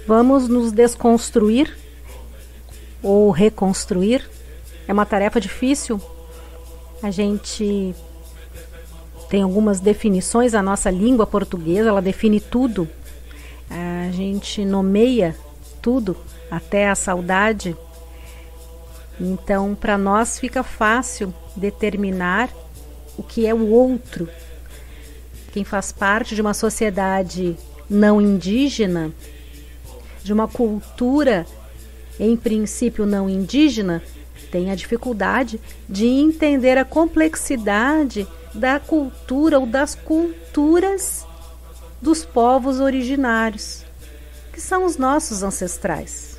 Vamos nos desconstruir ou reconstruir. É uma tarefa difícil. A gente tem algumas definições. A nossa língua portuguesa, ela define tudo. A gente nomeia tudo, até a saudade. Então, para nós fica fácil determinar o que é o outro. Quem faz parte de uma sociedade não indígena, de uma cultura, em princípio, não indígena, tem a dificuldade de entender a complexidade da cultura ou das culturas dos povos originários, que são os nossos ancestrais.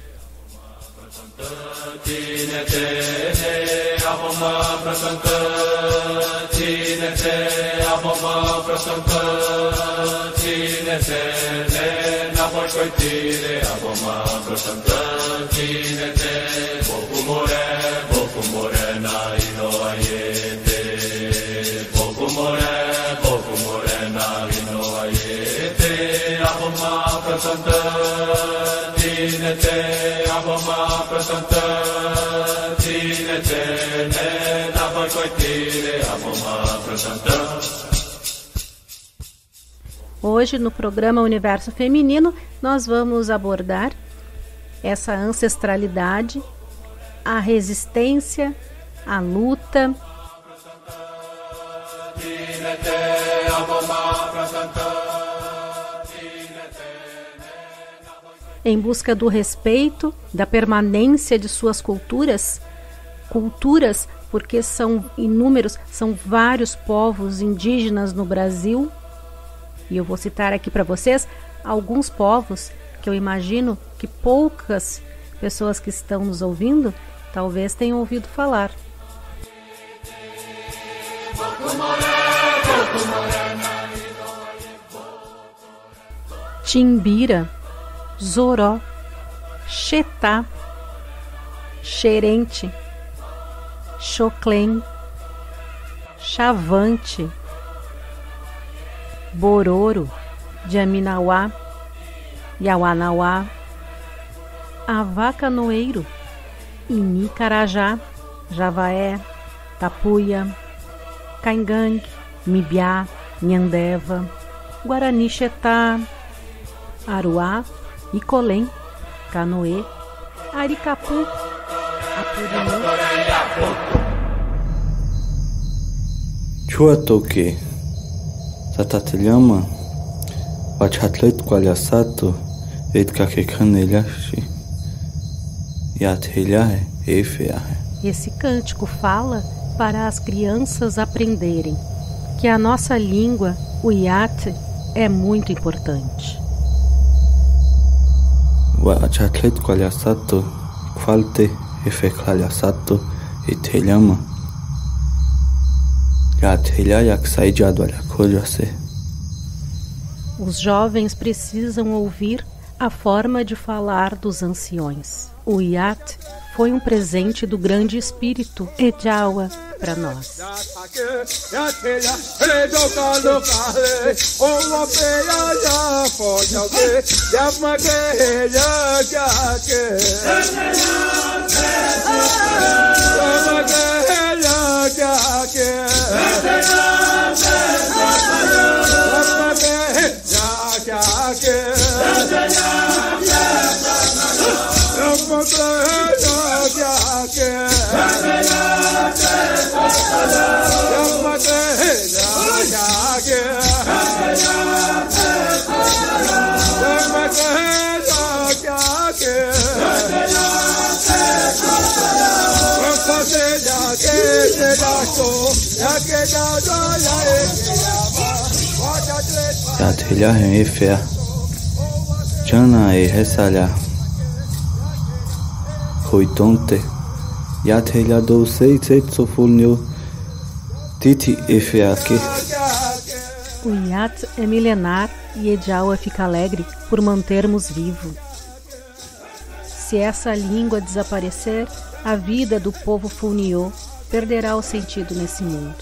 Hoje, no programa Universo Feminino, nós vamos abordar essa ancestralidade, a resistência, a luta. Em busca do respeito, da permanência de suas culturas, porque são inúmeros, são vários povos indígenas no Brasil. E eu vou citar aqui para vocês alguns povos que eu imagino que poucas pessoas que estão nos ouvindo talvez tenham ouvido falar. Timbira, Zoró, Xetá, Xerente, Xoclém, Chavante, Bororo, Jaminauá, Yauanauá, Avacanoeiro, Inicarajá, Javaé, Tapuia, Caingangue, Mibiá, Nhandeva, Guarani Xetá, Aruá, Icolém, Canoê, Aricapu, Apurinô. Chuatoque, Satatelhama, Wachatlet Qualiasato, Edkakekanelhashi, Yatelhae, Efeahe. Esse cântico fala para as crianças aprenderem que a nossa língua, o Iate, é muito importante. Wachatlet Qualiasato, Qualte, Efequaliasato, Etelhama. Os jovens precisam ouvir a forma de falar dos anciões. O Iate foi um presente do grande espírito Ejawa para nós. Yatelhae Efea, Jana e Ressalha, Coitonte, Yatelha do Seitsofunio, Titi Efeake. O Iate é milenar e Ejawa fica alegre por mantermos vivo. Se essa língua desaparecer, a vida do povo Funiô perderá o sentido nesse mundo.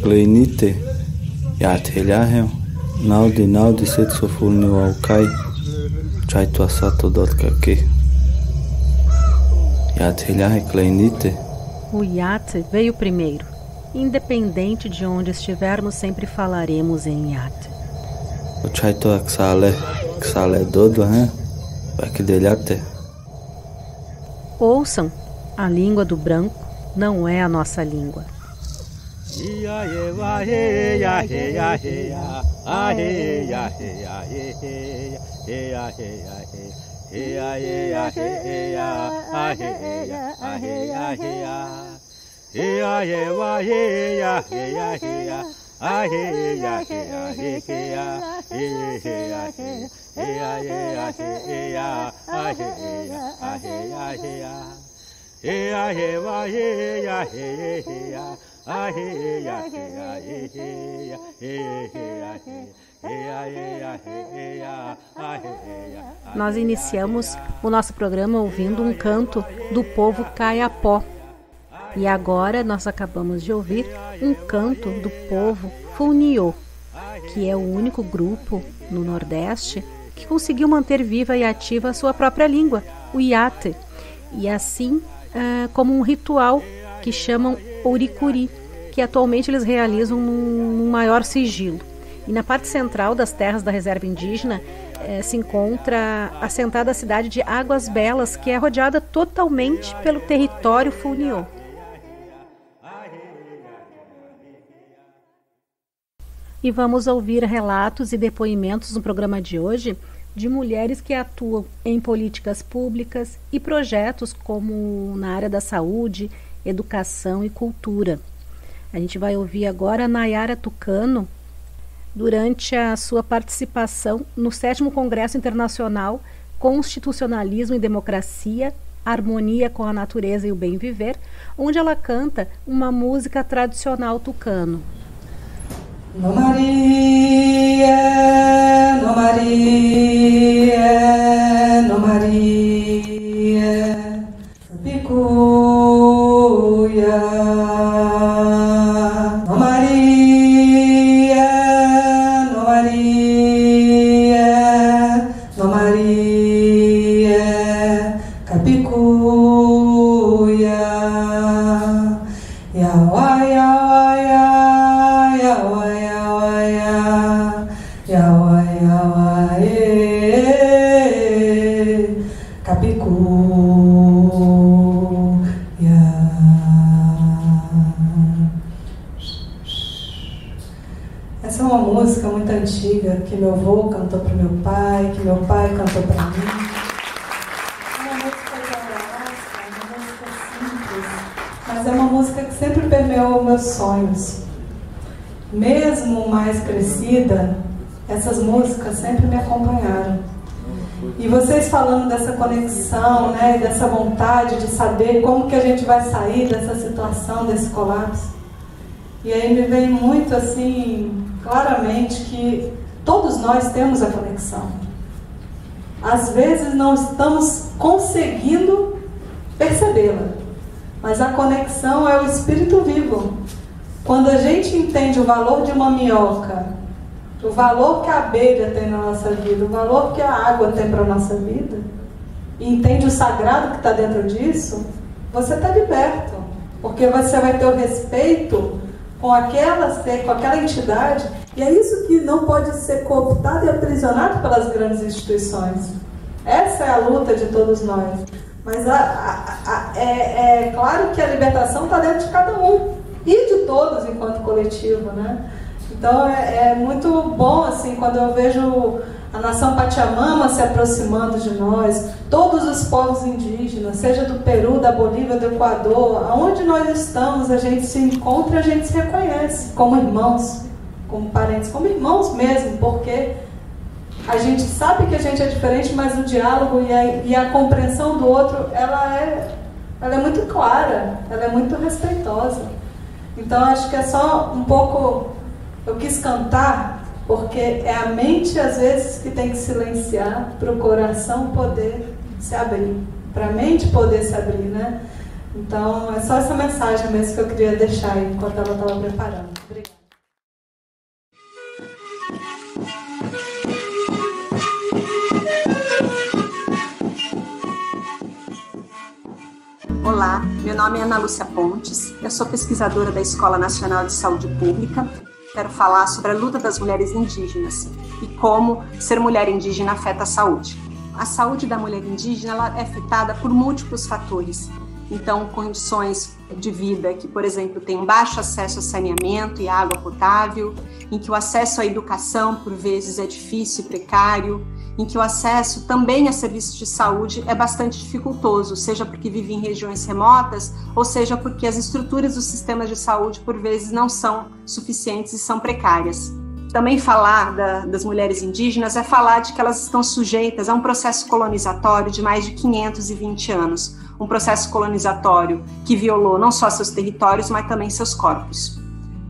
Kleinite, Yathelahel, Naudi Setsofulni Waukai, Chaito Asato Dotkake. Yathelahel Kleinite. O Yate veio primeiro. Independente de onde estivermos, sempre falaremos em Yate. O Chaito Aksale Dodo, hein? Vakdelhate. Ouçam, a língua do branco não é a nossa língua. Nós iniciamos o nosso programa ouvindo um canto do povo Kayapó. E agora nós acabamos de ouvir um canto do povo Funiô, que é o único grupo no Nordeste que conseguiu manter viva e ativa a sua própria língua, o Yate, e assim como um ritual que chamam Ouricuri, que atualmente eles realizam num maior sigilo. E na parte central das terras da reserva indígena se encontra assentada a cidade de Águas Belas, que é rodeada totalmente pelo território Funiô. E vamos ouvir relatos e depoimentos no programa de hoje de mulheres que atuam em políticas públicas e projetos como na área da saúde, educação e cultura. A gente vai ouvir agora a Nayara Tucano durante a sua participação no 7º Congresso Internacional Constitucionalismo e Democracia, Harmonia com a Natureza e o Bem Viver, onde ela canta uma música tradicional tucano. No Maria, no Maria, no Maria, Picuia. No Maria, no Maria, no Maria, Capicuia. Yawa, yawa, yawa. Yawa, yawa, Capicuia. Essa é uma música muito antiga que meu avô cantou para meu pai, que meu pai cantou para mim. É uma música grossa, uma música simples, mas é uma música que sempre permeou meus sonhos. Mesmo mais crescida, essas músicas sempre me acompanharam. E vocês falando dessa conexão, né, dessa vontade de saber como que a gente vai sair dessa situação, desse colapso. E aí me vem muito assim, claramente, que todos nós temos a conexão. Às vezes não estamos conseguindo percebê-la, mas a conexão é o espírito vivo. Quando a gente entende o valor de uma minhoca, o valor que a abelha tem na nossa vida, o valor que a água tem para a nossa vida, e entende o sagrado que está dentro disso, você está liberto, porque você vai ter o respeito com aquela ser, com aquela entidade, e é isso que não pode ser cooptado e aprisionado pelas grandes instituições. Essa é a luta de todos nós. Mas é claro que a libertação está dentro de cada um e de todos enquanto coletivo, né? Então é muito bom assim quando eu vejo a nação Pachamama se aproximando de nós, todos os povos indígenas, seja do Peru, da Bolívia, do Equador, aonde nós estamos, a gente se encontra, a gente se reconhece como irmãos, como parentes, como irmãos mesmo, porque a gente sabe que a gente é diferente, mas o diálogo e a compreensão do outro, ela é muito clara, ela é muito respeitosa. Então acho que é só um pouco, eu quis cantar, porque é a mente às vezes que tem que silenciar para o coração poder se abrir, para a mente poder se abrir, né? Então é só essa mensagem mesmo que eu queria deixar aí enquanto ela estava preparando. Obrigada. Olá, meu nome é Ana Lúcia Pontes, eu sou pesquisadora da Escola Nacional de Saúde Pública. Quero falar sobre a luta das mulheres indígenas e como ser mulher indígena afeta a saúde. A saúde da mulher indígena ela é afetada por múltiplos fatores. Então, condições de vida que, por exemplo, tem baixo acesso a saneamento e água potável, em que o acesso à educação, por vezes, é difícil e precário, em que o acesso também a serviços de saúde é bastante dificultoso, seja porque vive em regiões remotas, ou seja porque as estruturas dos sistemas de saúde, por vezes, não são suficientes e são precárias. Também falar das mulheres indígenas é falar de que elas estão sujeitas a um processo colonizatório de mais de 520 anos, um processo colonizatório que violou não só seus territórios, mas também seus corpos.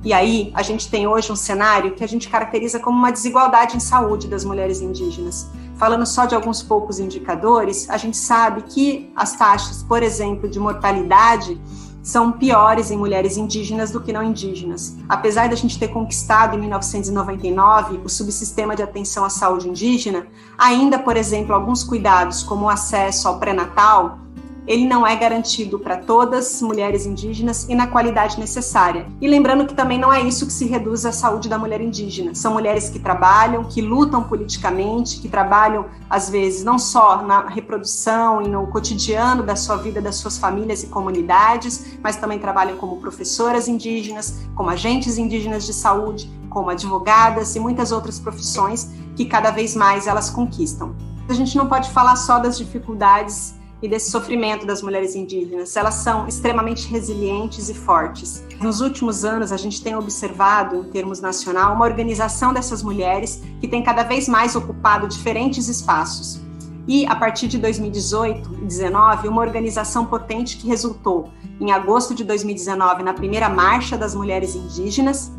E aí, a gente tem hoje um cenário que a gente caracteriza como uma desigualdade em saúde das mulheres indígenas. Falando só de alguns poucos indicadores, a gente sabe que as taxas, por exemplo, de mortalidade são piores em mulheres indígenas do que não indígenas. Apesar de a gente ter conquistado em 1999 o subsistema de atenção à saúde indígena, ainda, por exemplo, alguns cuidados como o acesso ao pré-natal, ele não é garantido para todas as mulheres indígenas e na qualidade necessária. E lembrando que também não é isso que se reduz à saúde da mulher indígena. São mulheres que trabalham, que lutam politicamente, que trabalham, às vezes, não só na reprodução e no cotidiano da sua vida, das suas famílias e comunidades, mas também trabalham como professoras indígenas, como agentes indígenas de saúde, como advogadas e muitas outras profissões que cada vez mais elas conquistam. A gente não pode falar só das dificuldades e desse sofrimento das mulheres indígenas. Elas são extremamente resilientes e fortes. Nos últimos anos, a gente tem observado, em termos nacional, uma organização dessas mulheres que tem cada vez mais ocupado diferentes espaços. E, a partir de 2018 e 2019, uma organização potente que resultou, em agosto de 2019, na primeira Marcha das Mulheres Indígenas,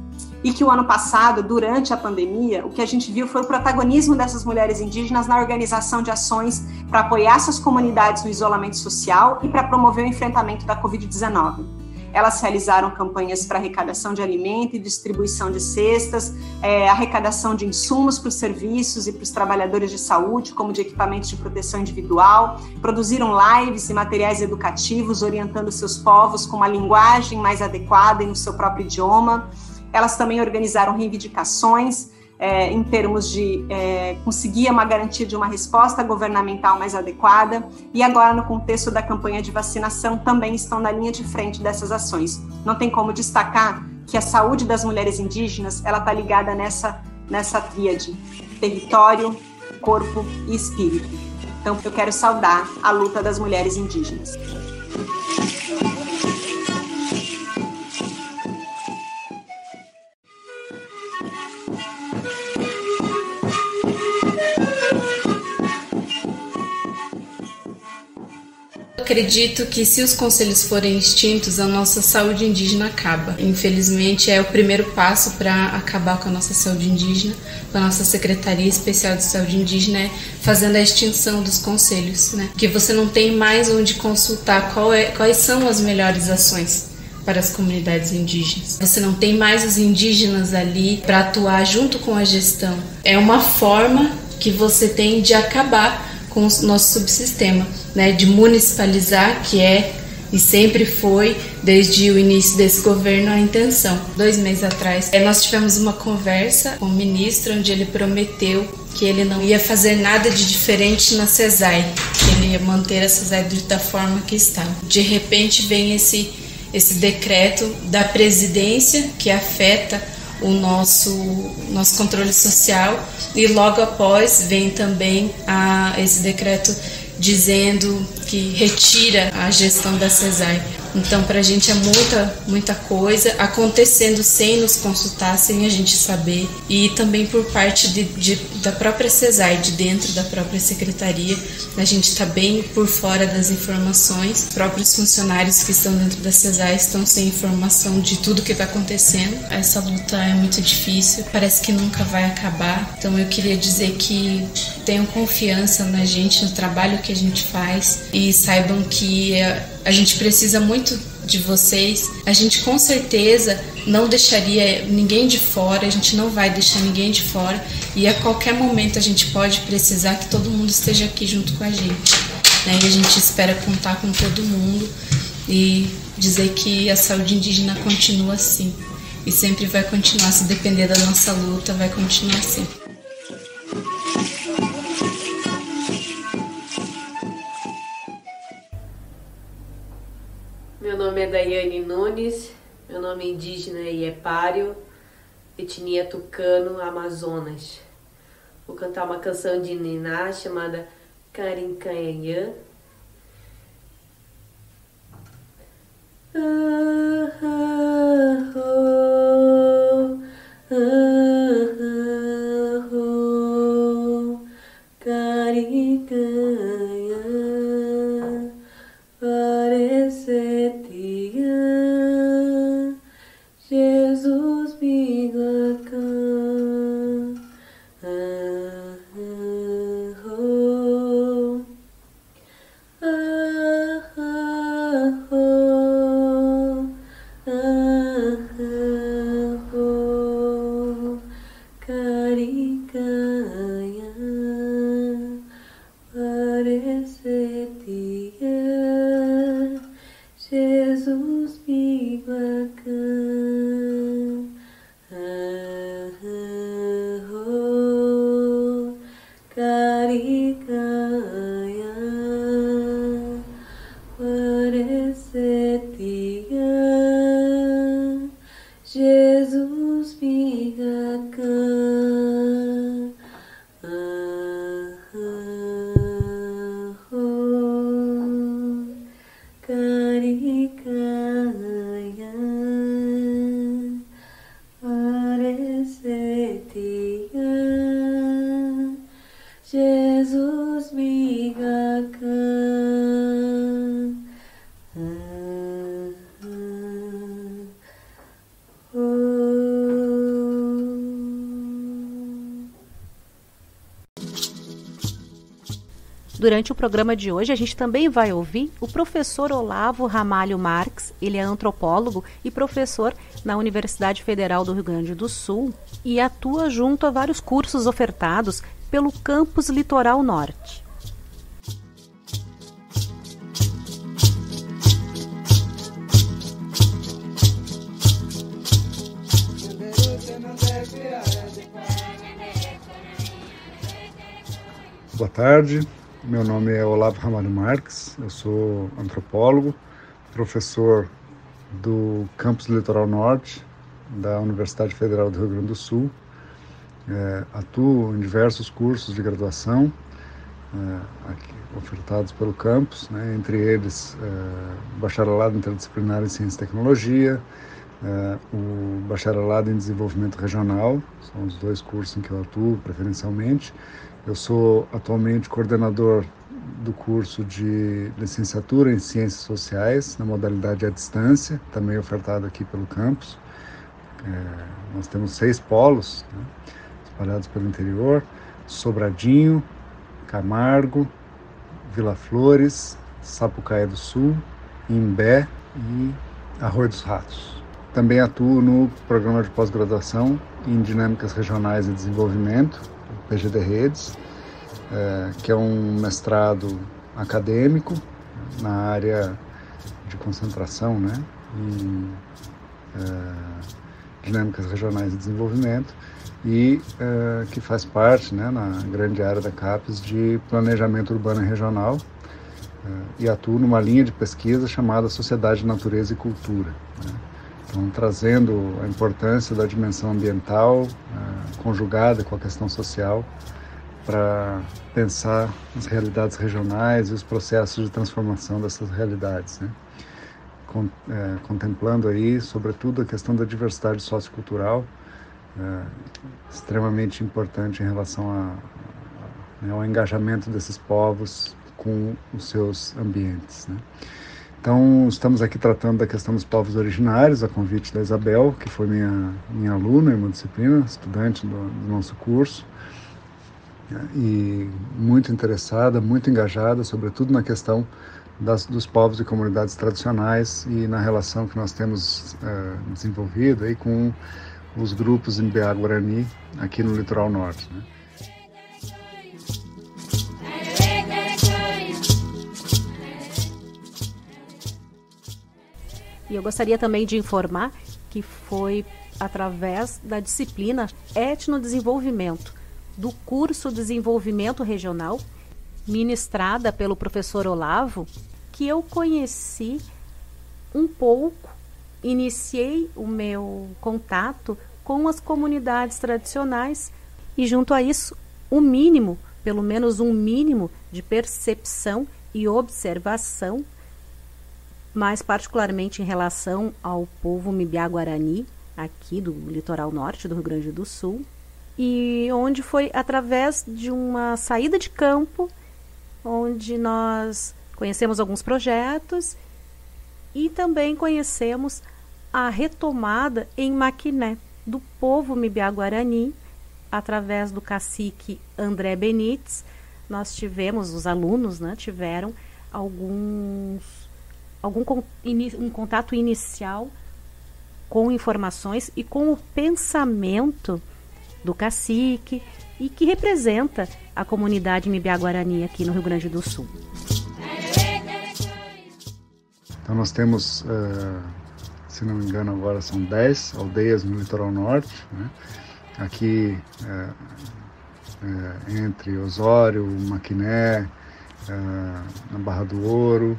e que o ano passado, durante a pandemia, o que a gente viu foi o protagonismo dessas mulheres indígenas na organização de ações para apoiar suas comunidades no isolamento social e para promover o enfrentamento da Covid-19. Elas realizaram campanhas para arrecadação de alimento e distribuição de cestas, arrecadação de insumos para os serviços e para os trabalhadores de saúde, como de equipamentos de proteção individual, produziram lives e materiais educativos orientando seus povos com uma linguagem mais adequada e no seu próprio idioma. Elas também organizaram reivindicações em termos de conseguir uma garantia de uma resposta governamental mais adequada e agora no contexto da campanha de vacinação também estão na linha de frente dessas ações. Não tem como destacar que a saúde das mulheres indígenas ela está ligada nessa tríade, território, corpo e espírito. Então eu quero saudar a luta das mulheres indígenas. Acredito que se os conselhos forem extintos, a nossa saúde indígena acaba. Infelizmente, é o primeiro passo para acabar com a nossa saúde indígena, com a nossa Secretaria Especial de Saúde Indígena, fazendo a extinção dos conselhos, né? Porque você não tem mais onde consultar quais são as melhores ações para as comunidades indígenas. Você não tem mais os indígenas ali para atuar junto com a gestão. É uma forma que você tem de acabar com o nosso subsistema, né, de municipalizar, que é e sempre foi, desde o início desse governo, a intenção. 2 meses atrás, nós tivemos uma conversa com o ministro, onde ele prometeu que ele não ia fazer nada de diferente na CESAI, que ele ia manter a CESAI da forma que estava. De repente vem esse decreto da presidência que afeta o nosso controle social, e logo após vem também esse decreto dizendo que retira a gestão da CESAI. Então, para a gente é muita coisa acontecendo sem nos consultar, sem a gente saber, e também por parte da própria CESAI, de dentro da própria secretaria, a gente está bem por fora das informações. Os próprios funcionários que estão dentro da CESAI estão sem informação de tudo que está acontecendo. Essa luta é muito difícil, parece que nunca vai acabar. Então, eu queria dizer que tenham confiança na gente, no trabalho que a gente faz, e saibam que a gente precisa muito de vocês. A gente com certeza não deixaria ninguém de fora, a gente não vai deixar ninguém de fora, e a qualquer momento a gente pode precisar que todo mundo esteja aqui junto com a gente, né? E a gente espera contar com todo mundo e dizer que a saúde indígena continua assim, e sempre vai continuar, se depender da nossa luta, vai continuar assim. Meu nome é Daiane Nunes, meu nome indígena é Iepário, etnia Tucano, Amazonas. Vou cantar uma canção de Niná chamada Carincanhanhã. Durante o programa de hoje, a gente também vai ouvir o professor Olavo Ramalho Marques. Ele é antropólogo e professor na Universidade Federal do Rio Grande do Sul e atua junto a vários cursos ofertados pelo Campus Litoral Norte. Boa tarde. Meu nome é Olavo Ramalho Marques, eu sou antropólogo, professor do Campus Litoral Norte da Universidade Federal do Rio Grande do Sul. Atuo em diversos cursos de graduação aqui, ofertados pelo campus, né, entre eles bacharelado interdisciplinar em Ciência e Tecnologia, o bacharelado em Desenvolvimento Regional, são os dois cursos em que eu atuo preferencialmente. Eu sou atualmente coordenador do curso de licenciatura em Ciências Sociais, na modalidade à distância, também ofertado aqui pelo campus. Nós temos 6 polos, né, espalhados pelo interior: Sobradinho, Camargo, Vila Flores, Sapucaia do Sul, Imbé e Arroio dos Ratos. Também atuo no programa de pós-graduação em Dinâmicas Regionais e Desenvolvimento, PGD Redes, que é um mestrado acadêmico na área de concentração, né, em dinâmicas regionais de desenvolvimento, e que faz parte, né, na grande área da CAPES de planejamento urbano e regional, e atuo numa linha de pesquisa chamada Sociedade, Natureza e Cultura, né? Então, trazendo a importância da dimensão ambiental conjugada com a questão social para pensar as realidades regionais e os processos de transformação dessas realidades, né? Contemplando aí, sobretudo, a questão da diversidade sociocultural, extremamente importante em relação ao engajamento desses povos com os seus ambientes, né? Então, estamos aqui tratando da questão dos povos originários, a convite da Isabel, que foi minha aluna em uma disciplina, estudante do nosso curso, e muito interessada, muito engajada, sobretudo na questão dos povos e comunidades tradicionais e na relação que nós temos desenvolvido aí com os grupos Mbiá-Guarani aqui no litoral norte, né? E eu gostaria também de informar que foi através da disciplina Etnodesenvolvimento, do curso Desenvolvimento Regional, ministrada pelo professor Olavo, que eu conheci um pouco, iniciei o meu contato com as comunidades tradicionais e, junto a isso, o mínimo, pelo menos um mínimo de percepção e observação, mais particularmente em relação ao povo Mbiá-Guarani, aqui do litoral norte do Rio Grande do Sul, e onde foi através de uma saída de campo, onde nós conhecemos alguns projetos e também conhecemos a retomada em Maquiné do povo Mbiá-Guarani, através do cacique André Benites. Nós tivemos, os alunos, né, tiveram um contato inicial com informações e com o pensamento do cacique e que representa a comunidade Mbiá-Guarani aqui no Rio Grande do Sul. Então nós temos, se não me engano agora são 10 aldeias no litoral norte, né? Aqui entre Osório, Maquiné, na Barra do Ouro,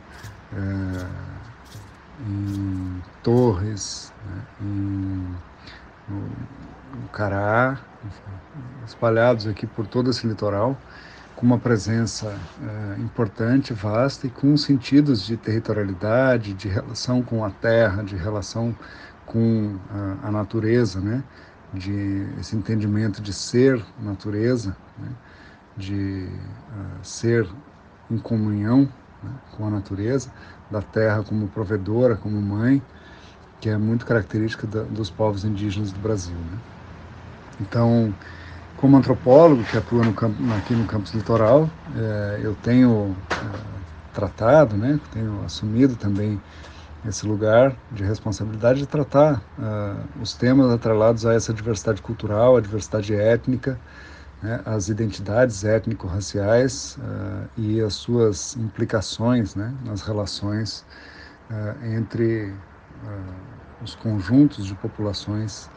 em Torres, né, no Caraá, espalhados aqui por todo esse litoral, com uma presença importante, vasta e com sentidos de territorialidade, de relação com a terra, de relação com a natureza, né, de esse entendimento de ser natureza, né, de ser em comunhão, né, com a natureza, da terra como provedora, como mãe, que é muito característica dos povos indígenas do Brasil, né? Então, como antropólogo que atua aqui no campus litoral, eu tenho tratado, né, tenho assumido também esse lugar de responsabilidade de tratar os temas atrelados a essa diversidade cultural, a diversidade étnica, né, as identidades étnico-raciais e as suas implicações, né, nas relações entre os conjuntos de populações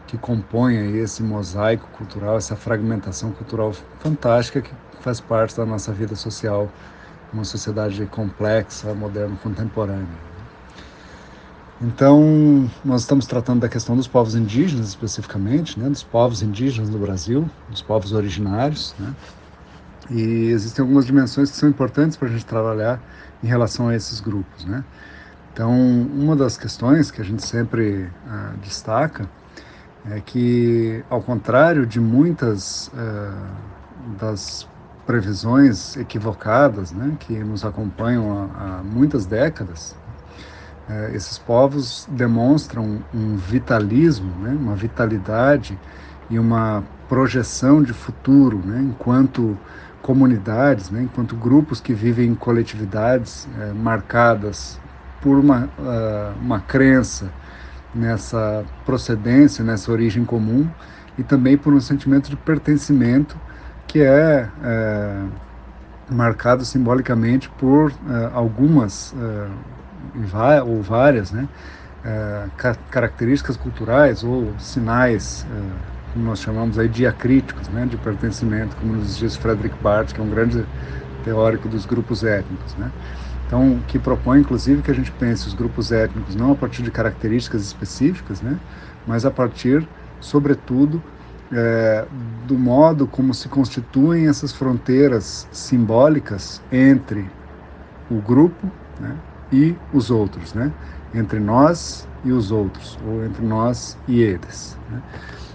que compõem aí esse mosaico cultural, essa fragmentação cultural fantástica que faz parte da nossa vida social, uma sociedade complexa, moderna, contemporânea. Então, nós estamos tratando da questão dos povos indígenas especificamente, né, dos povos indígenas do Brasil, dos povos originários, né, e existem algumas dimensões que são importantes para a gente trabalhar em relação a esses grupos, né. Então, uma das questões que a gente sempre destaca é que, ao contrário de muitas das previsões equivocadas, né, que nos acompanham há muitas décadas, esses povos demonstram um vitalismo, né, uma vitalidade e uma projeção de futuro, né, enquanto comunidades, né, enquanto grupos que vivem em coletividades marcadas por uma crença nessa procedência, nessa origem comum, e também por um sentimento de pertencimento que é marcado simbolicamente por algumas ou várias, né, características culturais ou sinais como nós chamamos aí, diacríticos, né, de pertencimento, como nos diz Frederick Barth, que é um grande teórico dos grupos étnicos, né? Então, que propõe, inclusive, que a gente pense os grupos étnicos não a partir de características específicas, né, mas a partir, sobretudo, do modo como se constituem essas fronteiras simbólicas entre o grupo, né, e os outros, né, entre nós e os outros, ou entre nós e eles, né?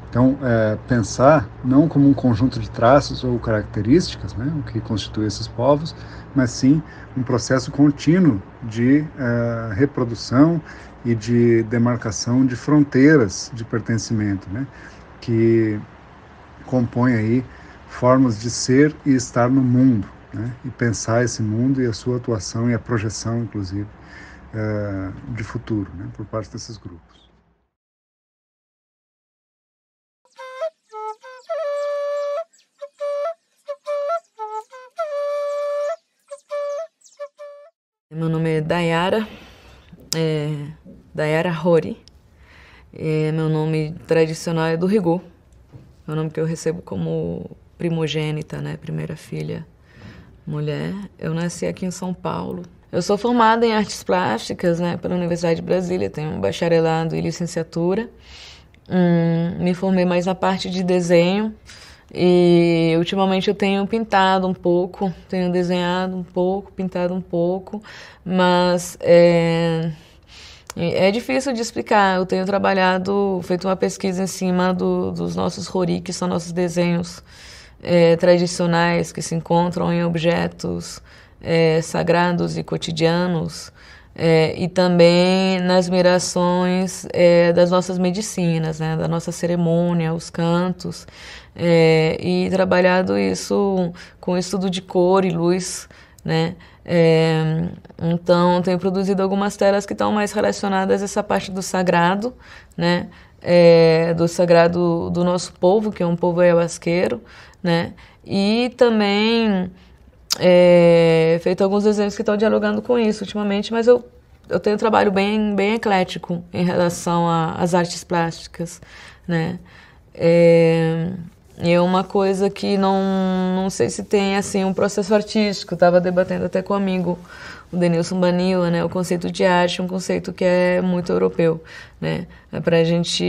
Então, pensar não como um conjunto de traços ou características, né, o que constitui esses povos, mas sim um processo contínuo de reprodução e de demarcação de fronteiras de pertencimento, né, que compõe aí formas de ser e estar no mundo, né, e pensar esse mundo e a sua atuação e a projeção, inclusive, de futuro, né, por parte desses grupos. Meu nome é Dayara Hori. Meu nome tradicional é do Rigô. É o nome que eu recebo como primogênita, né? Primeira filha mulher. Eu nasci aqui em São Paulo. Eu sou formada em artes plásticas, né, pela Universidade de Brasília. Tenho um bacharelado e licenciatura. Me formei mais na parte de desenho. E ultimamente eu tenho pintado um pouco, tenho desenhado um pouco, pintado um pouco, mas é difícil de explicar. Eu tenho feito uma pesquisa em cima dos nossos rori, que são nossos desenhos tradicionais que se encontram em objetos sagrados e cotidianos, e também nas mirações das nossas medicinas, né, da nossa cerimônia, os cantos, e trabalhado isso com estudo de cor e luz, né. Então, tenho produzido algumas telas que estão mais relacionadas a essa parte do sagrado, né, do sagrado do nosso povo, que é um povo ayahuasqueiro, né, e também feito alguns desenhos que estão dialogando com isso ultimamente, mas eu tenho um trabalho bem eclético em relação às artes plásticas, né? É uma coisa que não sei se tem assim um processo artístico. Estava debatendo até com um amigo, o Denilson Banilla, né? O conceito de arte é um conceito que é muito europeu, né? Para a gente,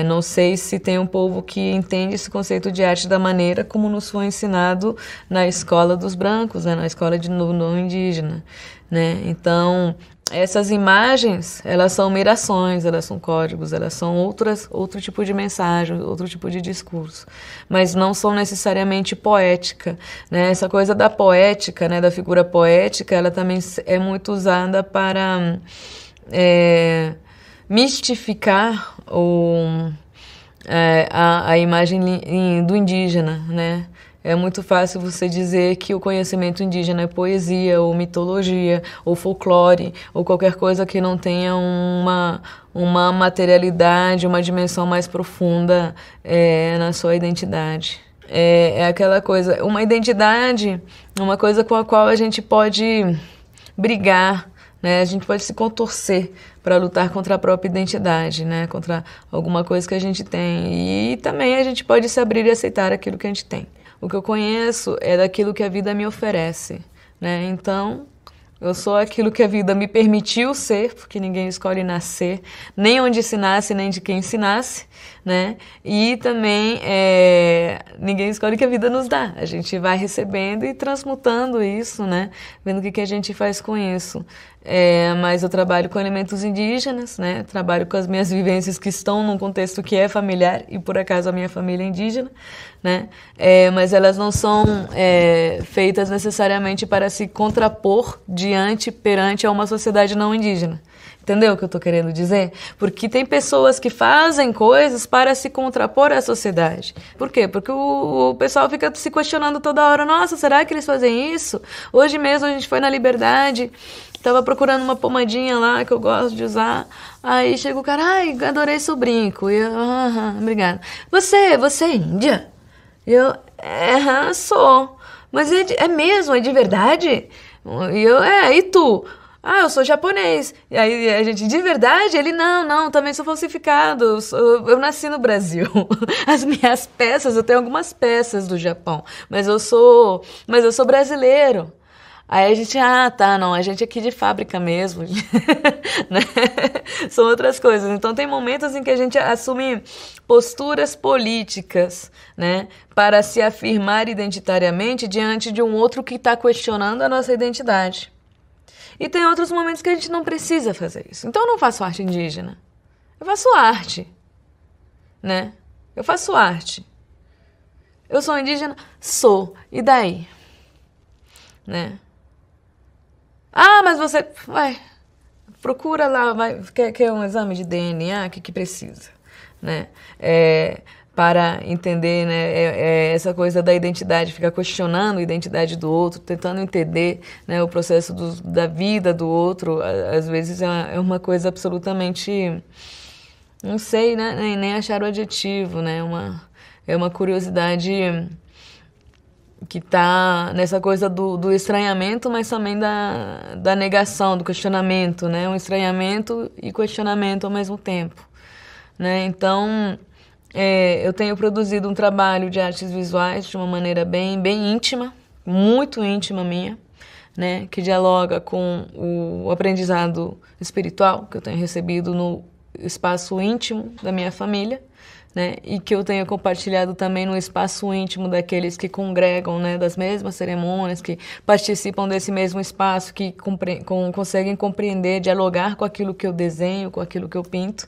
não sei se tem um povo que entende esse conceito de arte da maneira como nos foi ensinado na escola dos brancos, né? Na escola não indígena, né? Então, essas imagens, elas são mirações, elas são códigos, elas são outro tipo de mensagem, outro tipo de discurso, mas não são necessariamente poética, né? Essa coisa da poética, né, da figura poética, ela também é muito usada para mistificar a imagem do indígena, né? É muito fácil você dizer que o conhecimento indígena é poesia, ou mitologia, ou folclore, ou qualquer coisa que não tenha uma materialidade, uma dimensão mais profunda na sua identidade. É aquela coisa, uma identidade, uma coisa com a qual a gente pode brigar, né? A gente pode se contorcer para lutar contra a própria identidade, né? Contra alguma coisa que a gente tem. E também a gente pode se abrir e aceitar aquilo que a gente tem. O que eu conheço é daquilo que a vida me oferece, né? Então, eu sou aquilo que a vida me permitiu ser, porque ninguém escolhe nascer, nem onde se nasce, nem de quem se nasce, né? E também ninguém escolhe o que a vida nos dá. A gente vai recebendo e transmutando isso, né? Vendo o que a gente faz com isso. Mas eu trabalho com elementos indígenas, né? Trabalho com as minhas vivências que estão num contexto que é familiar, e por acaso a minha família é indígena, né? Mas elas não são feitas necessariamente para se contrapor perante a uma sociedade não indígena. Entendeu o que eu estou querendo dizer? Porque tem pessoas que fazem coisas para se contrapor à sociedade. Por quê? Porque o pessoal fica se questionando toda hora. Nossa, será que eles fazem isso? Hoje mesmo a gente foi na Liberdade, estava procurando uma pomadinha lá que eu gosto de usar. Aí chega o cara, ai, adorei seu brinco. E eu, obrigada. Você é índia? E eu, sou. Mas é mesmo? É de verdade? E eu, e tu? Ah, eu sou japonês. E aí a gente, de verdade? Ele, não, também sou falsificado. Eu nasci no Brasil. As minhas peças, eu tenho algumas peças do Japão, mas eu sou brasileiro. Aí a gente, tá, não, a gente é aqui de fábrica mesmo, né? São outras coisas. Então tem momentos em que a gente assume posturas políticas, né, para se afirmar identitariamente diante de um outro que está questionando a nossa identidade. E tem outros momentos que a gente não precisa fazer isso. Então eu não faço arte indígena. Eu faço arte, né? Eu faço arte. Eu sou indígena? Sou. E daí? Né? Ah, mas você... Vai, procura lá, quer um exame de DNA? O que precisa? Né? Para entender, né, essa coisa da identidade, ficar questionando a identidade do outro, tentando entender, né, o processo da vida do outro, às vezes é uma coisa absolutamente, não sei, né, nem achar o adjetivo, né, é uma curiosidade que está nessa coisa do estranhamento, mas também da negação, do questionamento, né, um estranhamento e questionamento ao mesmo tempo, né, então... eu tenho produzido um trabalho de artes visuais de uma maneira bem íntima, muito íntima minha, né, que dialoga com o aprendizado espiritual que eu tenho recebido no espaço íntimo da minha família, né, e que eu tenho compartilhado também no espaço íntimo daqueles que congregam, né, das mesmas cerimônias, que participam desse mesmo espaço, que conseguem compreender, dialogar com aquilo que eu desenho, com aquilo que eu pinto,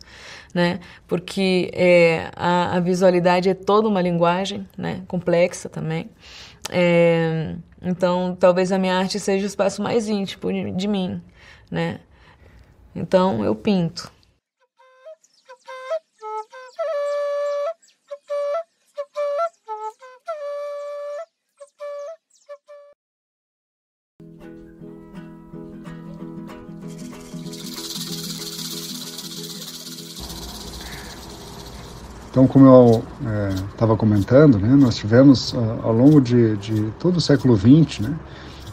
né, porque a visualidade é toda uma linguagem, né, complexa também. Então, talvez a minha arte seja o espaço mais íntimo de mim, né? Então, eu pinto. Então, como eu estava comentando, né, nós tivemos ao longo de todo o século XX, né,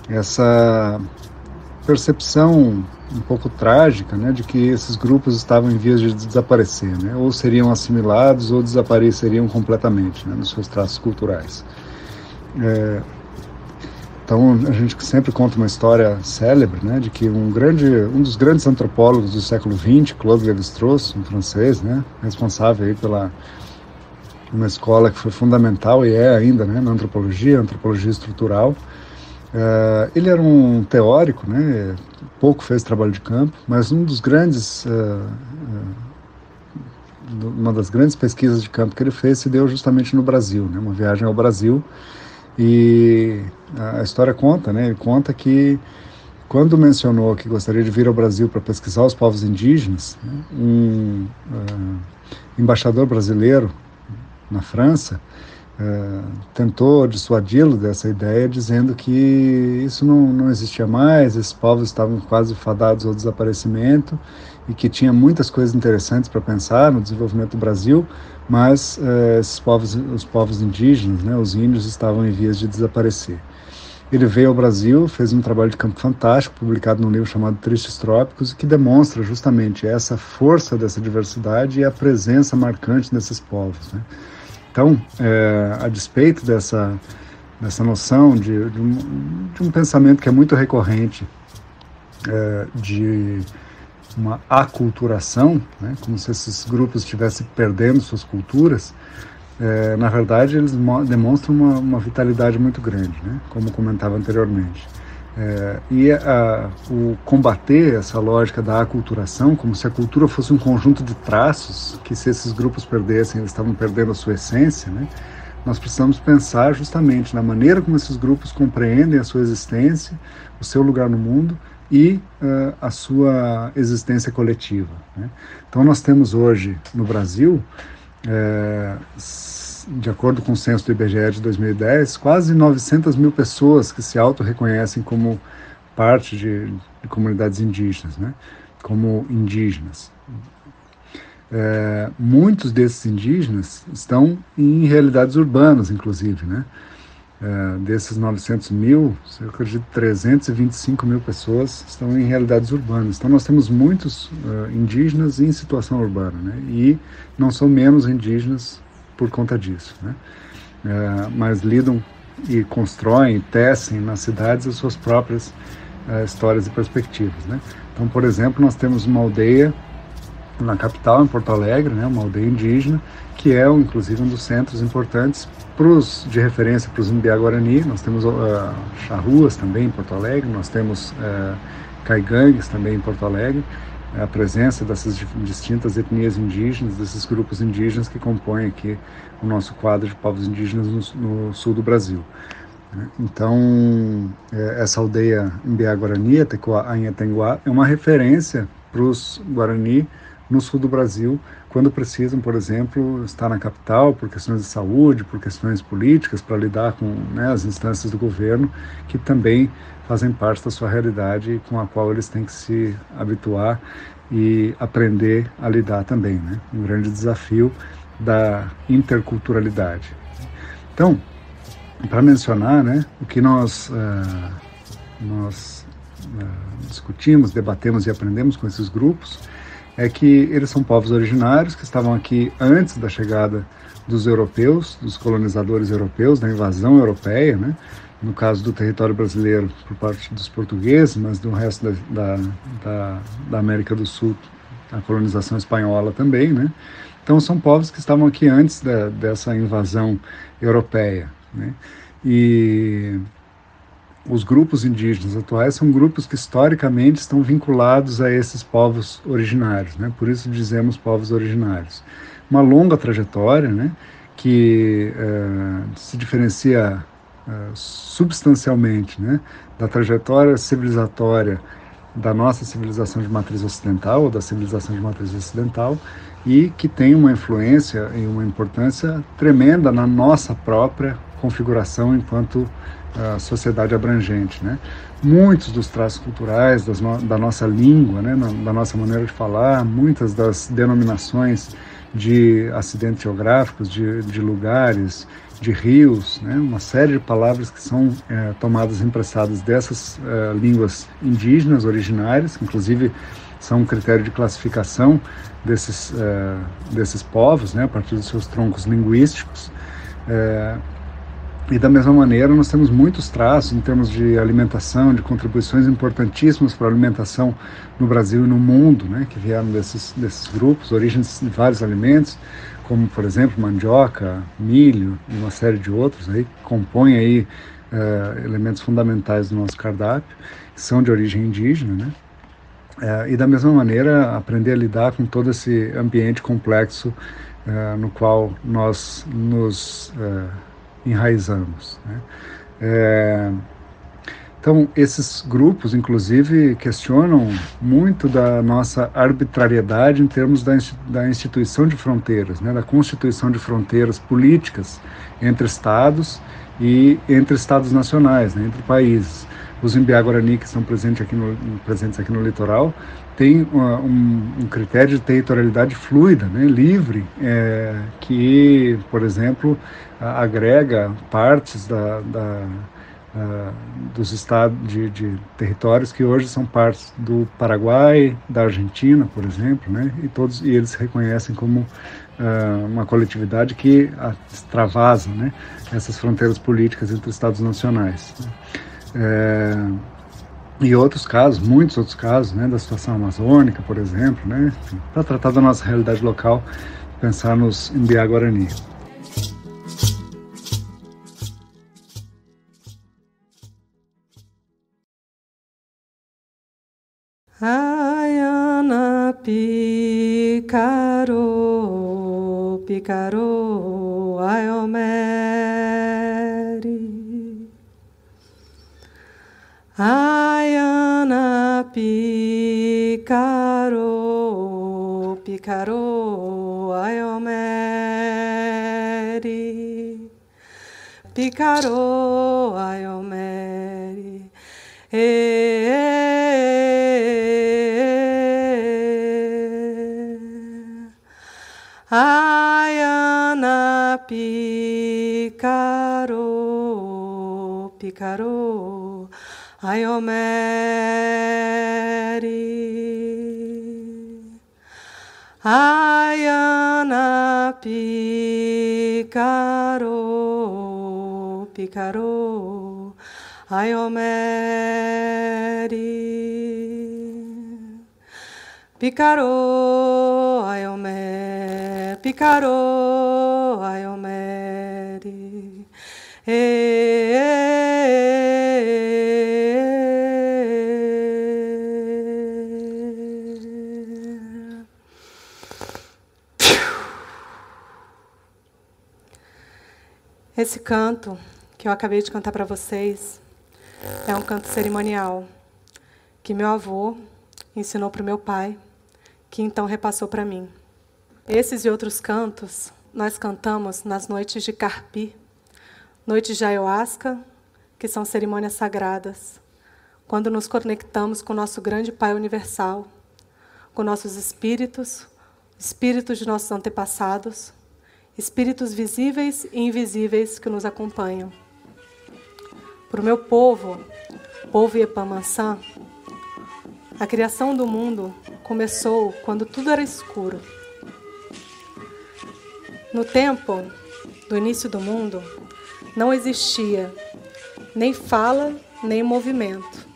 essa percepção um pouco trágica, né, de que esses grupos estavam em vias de desaparecer, né, ou seriam assimilados ou desapareceriam completamente, né, nos seus traços culturais. Então, a gente sempre conta uma história célebre, né, de que um dos grandes antropólogos do século XX, Claude Lévi-Strauss, um francês, né, responsável aí pela uma escola que foi fundamental e é ainda, né, na antropologia estrutural. Ele era um teórico, né, pouco fez trabalho de campo, mas uma das grandes pesquisas de campo que ele fez se deu justamente no Brasil, né, uma viagem ao Brasil. E a história conta, né? Ele conta que quando mencionou que gostaria de vir ao Brasil para pesquisar os povos indígenas, né, um embaixador brasileiro na França tentou dissuadi-lo dessa ideia, dizendo que isso não existia mais, esses povos estavam quase fadados ao desaparecimento e que tinha muitas coisas interessantes para pensar no desenvolvimento do Brasil, mas os povos indígenas, né, os índios, estavam em vias de desaparecer. Ele veio ao Brasil, fez um trabalho de campo fantástico, publicado num livro chamado Tristes Trópicos, que demonstra justamente essa força dessa diversidade e a presença marcante desses povos, né? Então, a despeito dessa noção de um pensamento que é muito recorrente, de uma aculturação, né, como se esses grupos estivessem perdendo suas culturas, na verdade eles demonstram uma vitalidade muito grande, né, como comentava anteriormente. O combater essa lógica da aculturação, como se a cultura fosse um conjunto de traços, que se esses grupos perdessem, eles estavam perdendo a sua essência, né, nós precisamos pensar justamente na maneira como esses grupos compreendem a sua existência, o seu lugar no mundo, e a sua existência coletiva, né? Então nós temos hoje no Brasil, de acordo com o censo do IBGE de 2010, quase 900 mil pessoas que se auto-reconhecem como parte de comunidades indígenas, né? Como indígenas. Muitos desses indígenas estão em realidades urbanas, inclusive, né? Desses 900 mil, cerca de 325 mil pessoas estão em realidades urbanas. Então nós temos muitos indígenas em situação urbana, né? E não são menos indígenas por conta disso, né? Mas lidam e constroem, tecem nas cidades as suas próprias histórias e perspectivas, né? Então, por exemplo, nós temos uma aldeia na capital, em Porto Alegre, né? Uma aldeia indígena, que é inclusive um dos centros importantes de referência para os Mbiá-Guarani. Nós temos charruas também em Porto Alegre, nós temos caigangues também em Porto Alegre, a presença dessas distintas etnias indígenas, desses grupos indígenas que compõem aqui o nosso quadro de povos indígenas no sul do Brasil. Então, essa aldeia Mbiá-Guarani, Anhetenguá, é uma referência para os Guarani no sul do Brasil, quando precisam, por exemplo, estar na capital por questões de saúde, por questões políticas, para lidar com, né, as instâncias do governo, que também fazem parte da sua realidade, com a qual eles têm que se habituar e aprender a lidar também, né? Um grande desafio da interculturalidade. Então, para mencionar, né, o que nós discutimos, debatemos e aprendemos com esses grupos, é que eles são povos originários que estavam aqui antes da chegada dos europeus, dos colonizadores europeus, da invasão europeia, né? No caso do território brasileiro por parte dos portugueses, mas do resto da América do Sul, a colonização espanhola também, né? Então são povos que estavam aqui antes dessa invasão europeia, né? E os grupos indígenas atuais são grupos que historicamente estão vinculados a esses povos originários, né? Por isso dizemos povos originários. Uma longa trajetória, né, que se diferencia substancialmente, né, da trajetória civilizatória da nossa civilização de matriz ocidental, ou da civilização de matriz ocidental, e que tem uma influência e uma importância tremenda na nossa própria configuração enquanto sociedade abrangente, né? Muitos dos traços culturais da nossa língua, né, da nossa maneira de falar, muitas das denominações de acidentes geográficos, de lugares, de rios, né, uma série de palavras que são tomadas, emprestadas dessas línguas indígenas originárias, que inclusive são um critério de classificação desses povos, né, a partir dos seus troncos linguísticos. E da mesma maneira nós temos muitos traços em termos de alimentação, de contribuições importantíssimas para a alimentação no Brasil e no mundo, né, que vieram desses grupos, origens de vários alimentos, como por exemplo mandioca, milho e uma série de outros aí, que compõem aí elementos fundamentais do nosso cardápio, que são de origem indígena, né? E da mesma maneira aprender a lidar com todo esse ambiente complexo no qual nós nos enraizamos, né? Então, esses grupos, inclusive, questionam muito da nossa arbitrariedade em termos da instituição de fronteiras, né? Da constituição de fronteiras políticas entre estados e entre estados nacionais, né? Entre países. Os Mbiá-Guarani, que estão presentes aqui no litoral, têm um critério de territorialidade fluida, né, livre, que, por exemplo, agrega partes dos estados de territórios que hoje são partes do Paraguai, da Argentina, por exemplo, né, e eles se reconhecem como uma coletividade que extravasa, né, essas fronteiras políticas entre estados nacionais. E outros casos, muitos outros casos, né, da situação amazônica, por exemplo, né, para tratar da nossa realidade local, pensar nos Mbiá-Guarani. Ayana picaro, picaro, ayomeri. Ayana picaro, picaro, ayomeri. Picaro, ayomeri. Ayana picaro. Picaro, Ayomeri, Ayana Picaro, Picaro, Ayomeri, Picaro, Ayomeri, Picaro, Ayomeri, Esse canto que eu acabei de cantar para vocês é um canto cerimonial que meu avô ensinou para o meu pai, que então repassou para mim. Esses e outros cantos nós cantamos nas noites de Carpi, noites de Ayahuasca, que são cerimônias sagradas, quando nos conectamos com o nosso grande Pai Universal, com nossos espíritos, espíritos de nossos antepassados, espíritos visíveis e invisíveis que nos acompanham. Para o meu povo, povo Iepamaçã, a criação do mundo começou quando tudo era escuro. No tempo do início do mundo, não existia nem fala, nem movimento,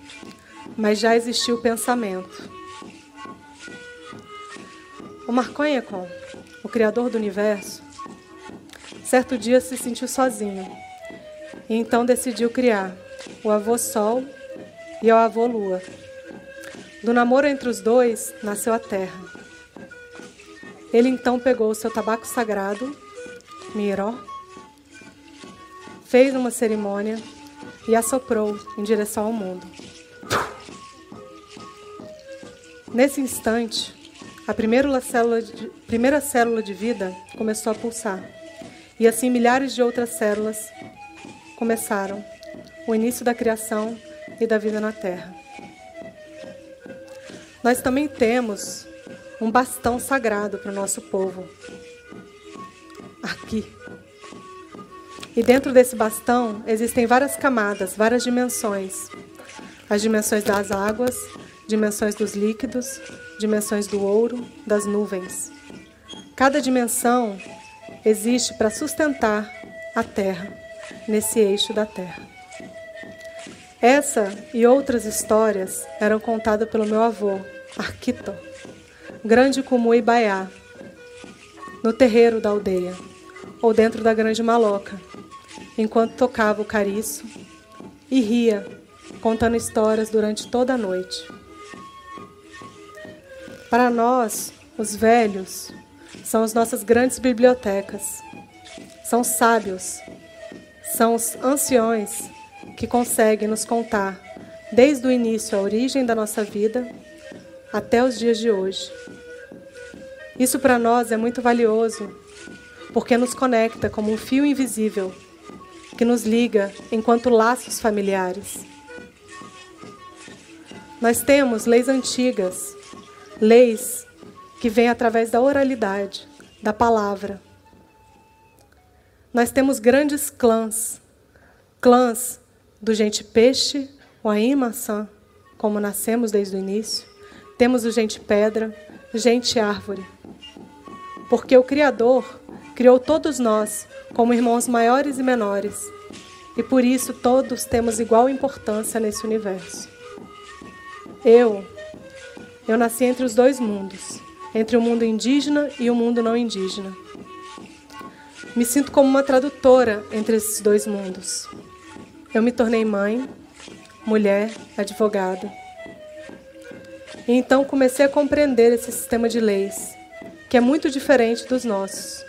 mas já existia o pensamento. O Marconhecon, o criador do universo, certo dia se sentiu sozinho e então decidiu criar o avô Sol e o avô Lua. Do namoro entre os dois nasceu a Terra. Ele então pegou o seu tabaco sagrado, Miró, fez uma cerimônia e assoprou em direção ao mundo. Nesse instante, a primeira célula de vida começou a pulsar. E assim milhares de outras células começaram o início da criação e da vida na Terra. Nós também temos um bastão sagrado para o nosso povo, aqui. E dentro desse bastão existem várias camadas, várias dimensões. As dimensões das águas, dimensões dos líquidos, dimensões do ouro, das nuvens. Cada dimensão existe para sustentar a Terra, nesse eixo da Terra. Essa e outras histórias eram contadas pelo meu avô, Arquito, grande como Ibaiá, no terreiro da aldeia, ou dentro da grande maloca, enquanto tocava o cariço e ria, contando histórias durante toda a noite. Para nós, os velhos, são as nossas grandes bibliotecas. São sábios, são os anciões que conseguem nos contar, desde o início, a origem da nossa vida, até os dias de hoje. Isso para nós é muito valioso, porque nos conecta como um fio invisível, que nos liga enquanto laços familiares. Nós temos leis antigas, leis que vêm através da oralidade, da palavra. Nós temos grandes clãs, clãs do gente peixe, o Aimã-san, como nascemos desde o início. Temos o gente pedra, gente árvore. Porque o Criador criou todos nós como irmãos maiores e menores. E por isso todos temos igual importância nesse universo. Eu nasci entre os dois mundos, entre o mundo indígena e o mundo não indígena. Me sinto como uma tradutora entre esses dois mundos. Eu me tornei mãe, mulher, advogada. E então comecei a compreender esse sistema de leis, que é muito diferente dos nossos.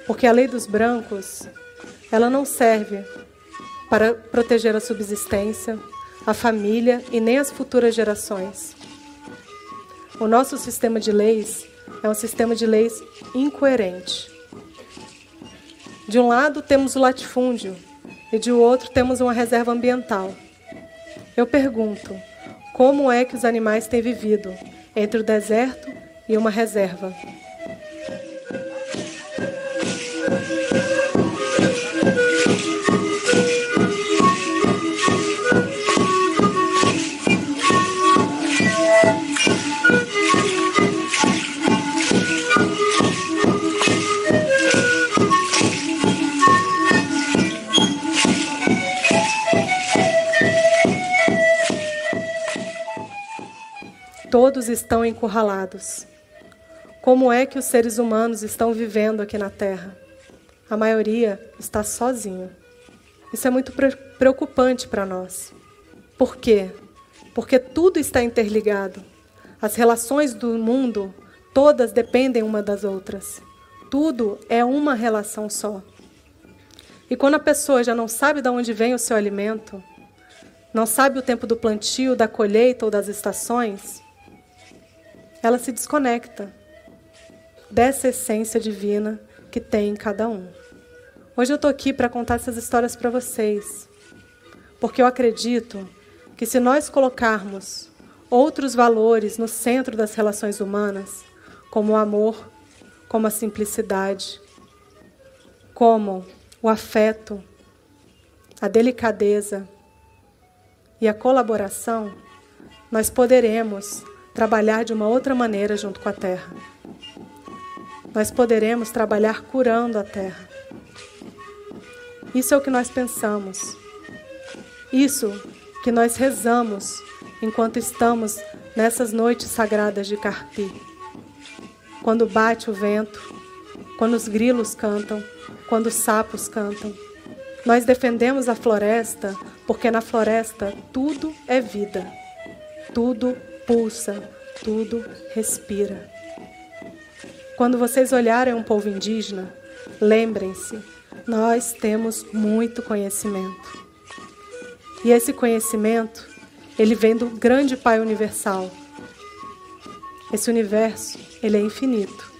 Porque a lei dos brancos, ela não serve para proteger a subsistência, a família e nem as futuras gerações. O nosso sistema de leis é um sistema de leis incoerente. De um lado temos o latifúndio e de outro temos uma reserva ambiental. Eu pergunto, como é que os animais têm vivido entre o deserto e uma reserva? todos estão encurralados. Como é que os seres humanos estão vivendo aqui na Terra? A maioria está sozinho. Isso é muito preocupante para nós. Por quê? Porque tudo está interligado. As relações do mundo, todas dependem uma das outras. Tudo é uma relação só. E quando a pessoa já não sabe de onde vem o seu alimento, não sabe o tempo do plantio, da colheita ou das estações, ela se desconecta dessa essência divina que tem em cada um. Hoje eu estou aqui para contar essas histórias para vocês, porque eu acredito que se nós colocarmos outros valores no centro das relações humanas, como o amor, como a simplicidade, como o afeto, a delicadeza e a colaboração, nós poderemos trabalhar de uma outra maneira junto com a Terra. Nós poderemos trabalhar curando a Terra. Isso é o que nós pensamos. Isso que nós rezamos enquanto estamos nessas noites sagradas de Carpi. Quando bate o vento, quando os grilos cantam, quando os sapos cantam. Nós defendemos a floresta porque na floresta tudo é vida. Tudo pulsa, tudo respira. Quando vocês olharem um povo indígena, lembrem-se, nós temos muito conhecimento. E esse conhecimento, ele vem do grande Pai Universal. Esse universo, ele é infinito.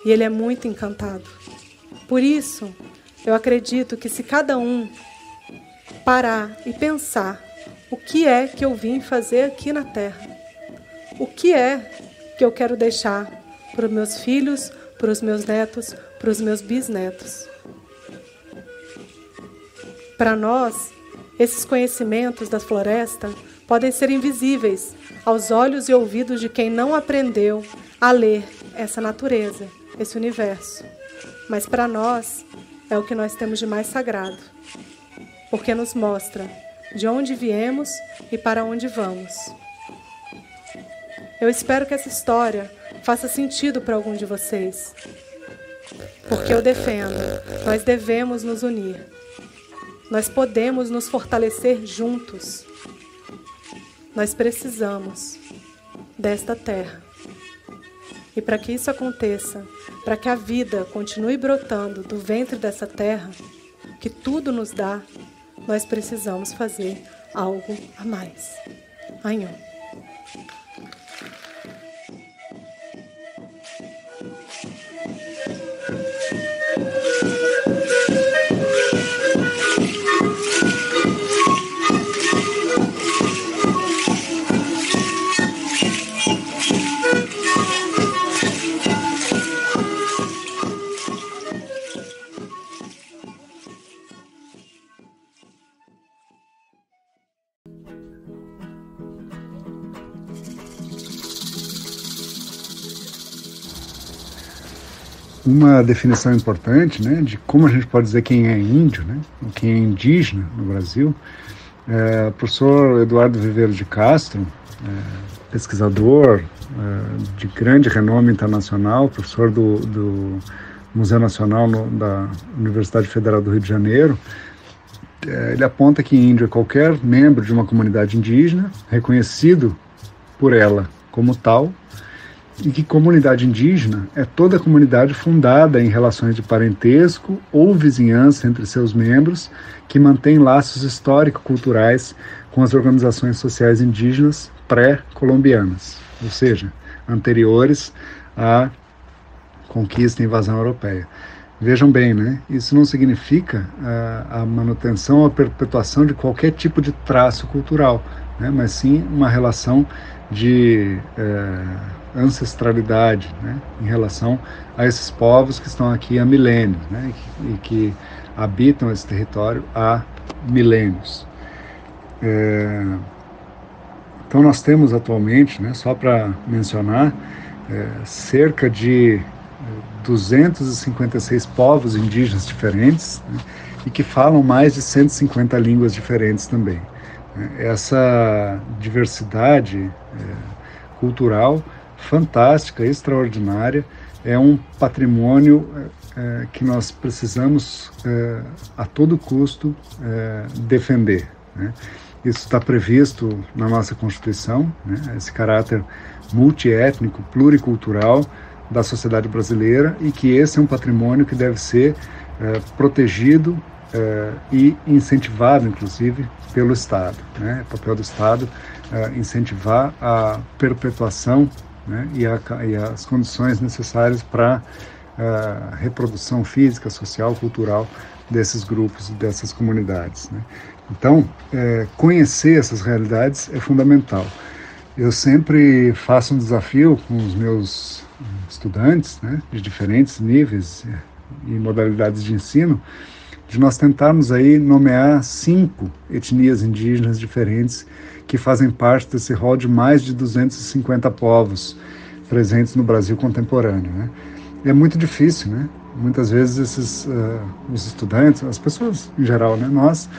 E ele é muito encantado. Por isso, eu acredito que se cada um parar e pensar o que é que eu vim fazer aqui na Terra, o que é que eu quero deixar para os meus filhos, para os meus netos, para os meus bisnetos. Para nós, esses conhecimentos da floresta podem ser invisíveis aos olhos e ouvidos de quem não aprendeu a ler essa natureza, esse universo. Mas para nós, é o que nós temos de mais sagrado, porque nos mostra de onde viemos e para onde vamos. Eu espero que essa história faça sentido para algum de vocês, porque eu defendo, nós devemos nos unir. Nós podemos nos fortalecer juntos. Nós precisamos desta terra. E para que isso aconteça, para que a vida continue brotando do ventre dessa terra, que tudo nos dá, nós precisamos fazer algo a mais. Anhô. Uma definição importante, né, de como a gente pode dizer quem é índio, né, quem é indígena no Brasil, o professor Eduardo Viveiro de Castro, pesquisador de grande renome internacional, professor do Museu Nacional da Universidade Federal do Rio de Janeiro, ele aponta que índio é qualquer membro de uma comunidade indígena, reconhecido por ela como tal, e que comunidade indígena é toda comunidade fundada em relações de parentesco ou vizinhança entre seus membros, que mantém laços histórico-culturais com as organizações sociais indígenas pré-colombianas, ou seja, anteriores à conquista e invasão europeia. Vejam bem, né? Isso não significa a manutenção ou a perpetuação de qualquer tipo de traço cultural, né? Mas sim uma relação de ancestralidade, né, em relação a esses povos que estão aqui há milênios, né, e que habitam esse território há milênios. Então nós temos atualmente, né, só para mencionar, cerca de 256 povos indígenas diferentes, né, e que falam mais de 150 línguas diferentes também. Essa diversidade cultural fantástica, extraordinária, é um patrimônio que nós precisamos a todo custo defender, né? Isso está previsto na nossa Constituição, né? Esse caráter multiétnico, pluricultural da sociedade brasileira, e que esse é um patrimônio que deve ser protegido e incentivado, inclusive, pelo Estado, né? O papel do Estado incentivar a perpetuação, né? e as condições necessárias para a reprodução física, social, cultural desses grupos, dessas comunidades, né? Então, conhecer essas realidades é fundamental. Eu sempre faço um desafio com os meus estudantes, né, de diferentes níveis e modalidades de ensino, de nós tentarmos aí nomear 5 etnias indígenas diferentes que fazem parte desse rol de mais de 250 povos presentes no Brasil contemporâneo, né? É muito difícil, né? Muitas vezes os estudantes, as pessoas em geral, né, nós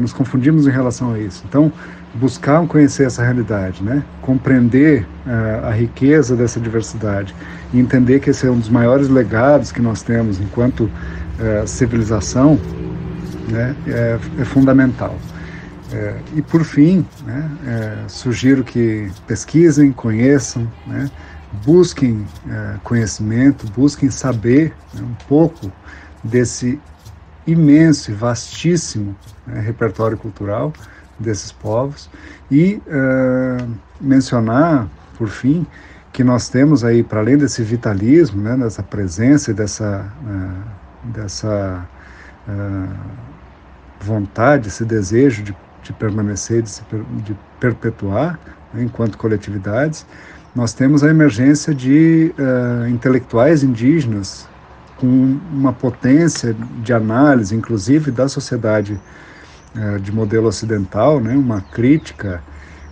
nos confundimos em relação a isso. Então, buscar conhecer essa realidade, né, compreender a riqueza dessa diversidade e entender que esse é um dos maiores legados que nós temos enquanto civilização, né, é fundamental. E por fim, né, sugiro que pesquisem, conheçam, né, busquem conhecimento, busquem saber, né, um pouco desse imenso e vastíssimo, né, repertório cultural desses povos, e mencionar, por fim, que nós temos aí, para além desse vitalismo, né, dessa presença e dessa vontade, esse desejo de permanecer, de perpetuar, né, enquanto coletividades, nós temos a emergência de intelectuais indígenas com uma potência de análise, inclusive da sociedade de modelo ocidental, né, uma crítica,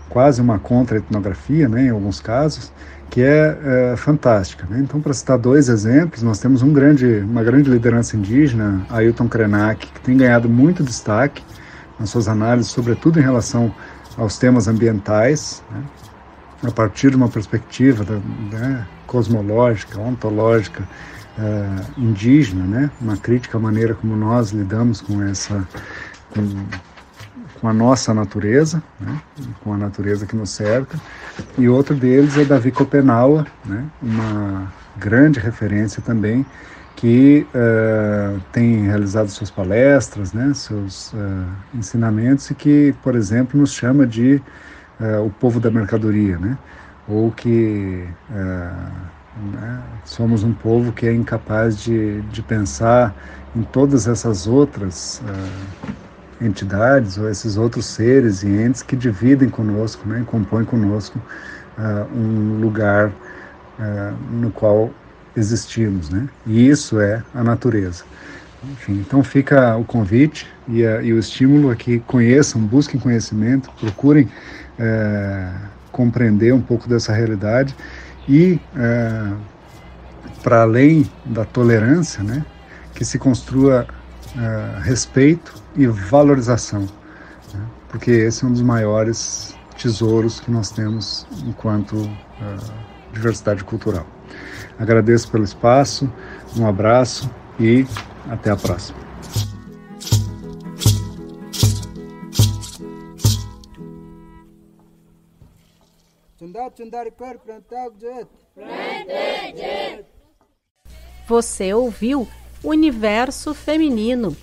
quase uma contra-etnografia, né, em alguns casos, que é fantástica, né? Então, para citar 2 exemplos, nós temos uma grande liderança indígena, Ailton Krenak, que tem ganhado muito destaque nas suas análises, sobretudo em relação aos temas ambientais, né, a partir de uma perspectiva né, cosmológica, ontológica, indígena, né, uma crítica à maneira como nós lidamos com a nossa natureza, né, com a natureza que nos cerca. E outro deles é Davi Kopenawa, né, uma grande referência também, que tem realizado suas palestras, né, seus ensinamentos, e que, por exemplo, nos chama de o povo da mercadoria, né, ou que né, somos um povo que é incapaz de pensar em todas essas outras entidades ou esses outros seres e entes que dividem conosco, né, compõem conosco um lugar no qual existimos, né? E isso é a natureza. Enfim, então fica o convite e o estímulo a que conheçam, busquem conhecimento, procurem compreender um pouco dessa realidade e, para além da tolerância, né, que se construa respeito e valorização, né, porque esse é um dos maiores tesouros que nós temos enquanto diversidade cultural. Agradeço pelo espaço, um abraço e até a próxima. Você ouviu Universo Feminino,